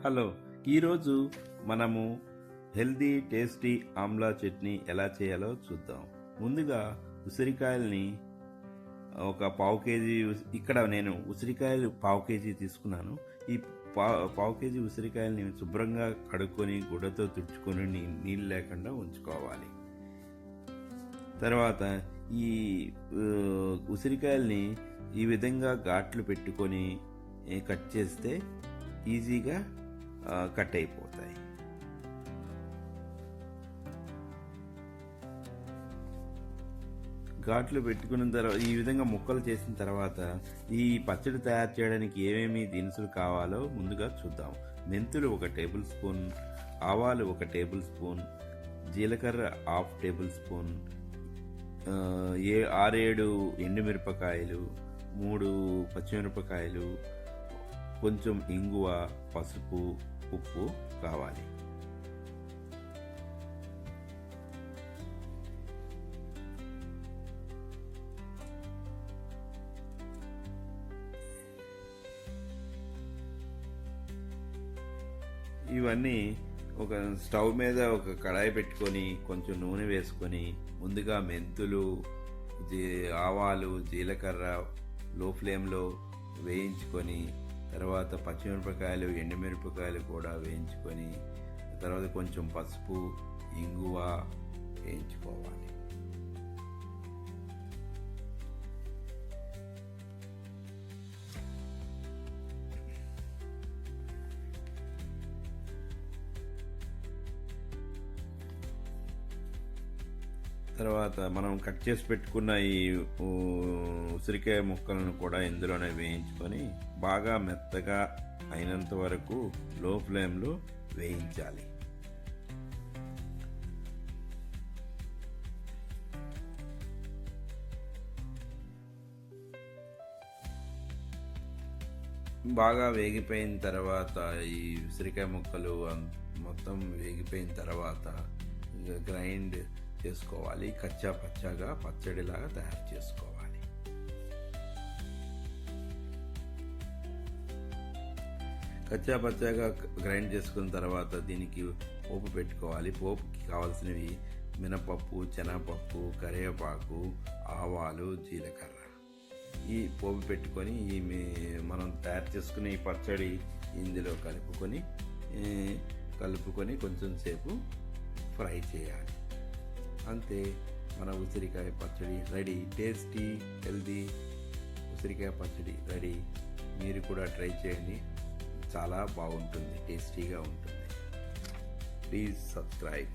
Hello, ఈరోజు మనము healthy tasty Amla chutney ఎలా చేయాలో చూద్దాం. ముందుగా ఉసిరికాయల్ని ఒక పావు కేజీ, ఇక్కడ నేను ఉసిరికాయలు పావు కేజీ తీసుకున్నాను. ఈ పావు కేజీ ఉసిరికాయల్ని శుభ్రంగా కడుక్కొని గుడ్డతో తుడుచుకొని నీళ్ళు లేకుండా ఉంచుకోవాలి. తర్వాత ఈ ఉసిరికాయల్ని ఈ విధంగా ఘాట్లు పెట్టుకొని కట్ చేస్తే ఈజీగా కట్ అయిపోతాయి. ఘాట్లు పెట్టుకున్న తర్వాత ఈ విధంగా ముక్కలు చేసిన తర్వాత ఈ పచ్చడి తయారు చేయడానికి ఏమేమి దినుసులు కావాలో ముందుగా చూద్దాం. మెంతులు 1 టేబుల్ స్పూన్, ఆవాలు 1 టేబుల్ స్పూన్, జీలకర్ర 1/2 టేబుల్ స్పూన్, 6-7 ఎండుమిరపకాయలు, 3 పచ్చిమిరపకాయలు, కొంచెం ఇంగువ, పసుపు, ఉప్పు కావాలి. ఇవన్నీ ఒక స్టవ్ మీద ఒక కడాయి పెట్టుకొని కొంచెం నూనె వేసుకొని ముందుగా మెంతులు, ఆవాలు, జీలకర్ర లో ఫ్లేమ్లో వేయించుకొని తర్వాత పచ్చిమిరపకాయలు, ఎండుమిరపకాయలు కూడా వేయించుకొని తర్వాత కొంచెం పసుపు, ఇంగువ వేయించుకోవాలి. తర్వాత మనం కట్ చేసి పెట్టుకున్న ఈ ఉసిరికాయ ముక్కలను కూడా ఇందులోనే వేయించుకొని బాగా మెత్తగా అయినంత వరకు లో ఫ్లేమ్లో వేయించాలి. బాగా వేగిపోయిన తర్వాత ఈ ఉసిరికాయ ముక్కలు మొత్తం వేగిపోయిన తర్వాత గ్రైండ్ చేసుకోవాలి. కచ్చా పచ్చాగా పచ్చడిలాగా తయారు చేసుకోవాలి. కచ్చా పచ్చాగా గ్రైండ్ చేసుకున్న తర్వాత దీనికి పోపు పెట్టుకోవాలి. పోపుకి కావాల్సినవి మినపప్పు, శనగపప్పు, కరివేపాకు, ఆవాలు, జీలకర్ర. ఈ పోపు పెట్టుకొని మనం తయారు చేసుకునే ఈ పచ్చడి ఇందులో కలుపుకొని కొంచెం సేపు ఫ్రై చేయాలి. అంతే, మన ఉసిరికాయ పచ్చడి రెడీ. టేస్టీ హెల్దీ ఉసిరికాయ పచ్చడి రెడీ. మీరు కూడా ట్రై చేయండి, చాలా బాగుంటుంది, టేస్టీగా ఉంటుంది. Please subscribe.